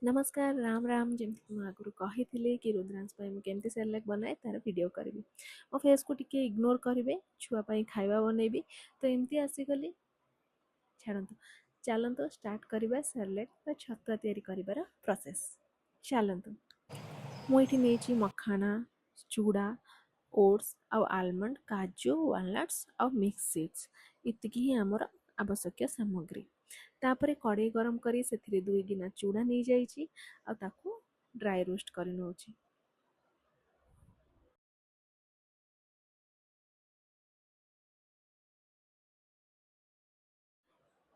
नमस्कार राम राम जमी आगु कही कि रुद्रांश केमती सेरेलाक बनाए तार वीडियो करी मो फेस को टिके इग्नोर करेंगे छुआपाई खाଇବା बनैबी तो एमती आसीगली छाड़ू चलतु स्टार्ट करवा सेरेलाक छतुआ तैयारी कर प्रोसेस चलतु मुझे नहीं मखाना चूड़ा ओट्स आउ आलमंड काजू वालनट्स आउ मिक्स सीड्स इतकी ही आमर आवश्यक सामग्री तापर कड़े गरम करी से 2 गिना चूड़ा नहीं जाइए ताकू ड्राई रोस्ट कर नौची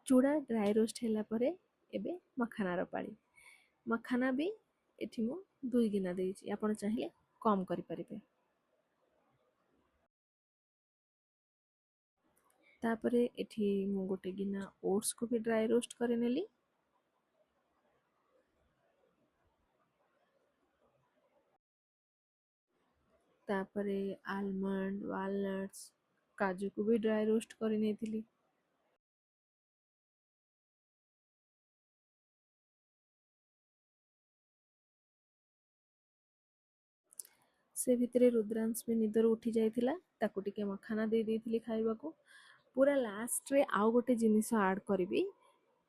चूड़ा ड्राई रोस्ट है एबे मखानार पाली मखाना भी एठी मु 2 गिना देइछि आपण चाहिए कम करि परिबे तापरे एठी मु गोटे गिना ओट्स को भी ड्राई रोस्ट करे नेली तापरे आलमंड वालनट्स काजू को भी ड्राई रोस्ट करे नेथिली से भितरे रुद्रांश भी निदर उठी जाइथिला ताकू टिके मखाना दे देइथिली खाइबाकू पूरा लास्ट रे आउ गोटे जिनिस ऐड करिवि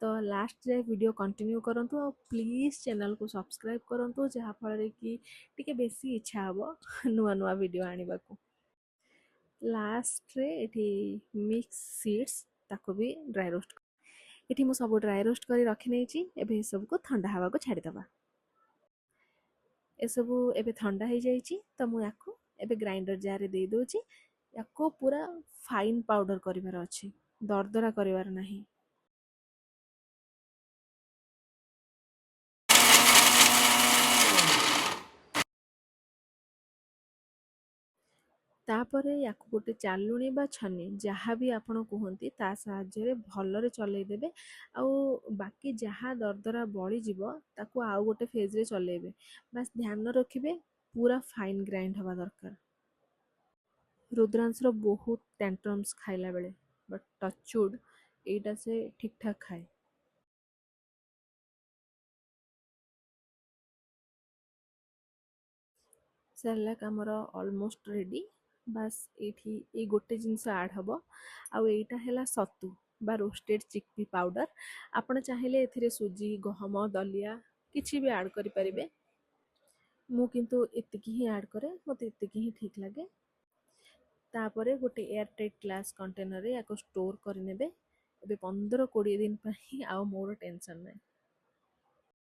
तो लास्ट जाए वीडियो कंटिन्यू करंतु और प्लीज चैनल को सब्सक्राइब करंतु जहाँ फल कि टिके बेसी इच्छा हबो नुआ नुआ वीडियो आनिबाकू लास्ट रे एठी मिक्स सीड्स ताको भी ड्राई रोस्ट एठी मु सब ड्राई रोस्ट करी रखी नेछि एबे सब को ठंडा हवा को छाड़ी दबा एसबू एबे ठंडा हो जाइए तो मुझे एबे ग्राइंडर जार रे दे दूची याको पूरा फाइन पाउडर करिवार अछि दरदरा करिवार नाही तापरे याको गोटे चालुणी बा छन्नी जहाँ भी आपण कहती ता साहाय्य भलरे चलै देबे आउ बाकी जहाँ दरदरा बड़ी जीवो ताकू आउ गोटे फेज रे चलेबे बस ध्यान रखिबे पूरा फाइन ग्राइंड हवा दरकार रुद्रांशर बहुत टैंट्रम्स खाइला बेले बट टचवुड एटा से ठीक ठाक खाए सेरेलाक आमर ऑलमोस्ट रेडी बास ये गोटे जिनस ऐड हम आउ एटा हैला सत्तू बा रोस्टेड चिकपी पाउडर आपण चाहिए एथिरे सुजी गहम दलिया किछि भी ऐड करि परिबे मु किंतु एतिकी ही ऐड करे मते एतिकी ही ठीक लगे तापरे गोटे एयर टाइट ग्लास कंटेनर रे याको स्टोर कर नेबे एबे 15-20 दिन पई आउ मोर टेंशन नै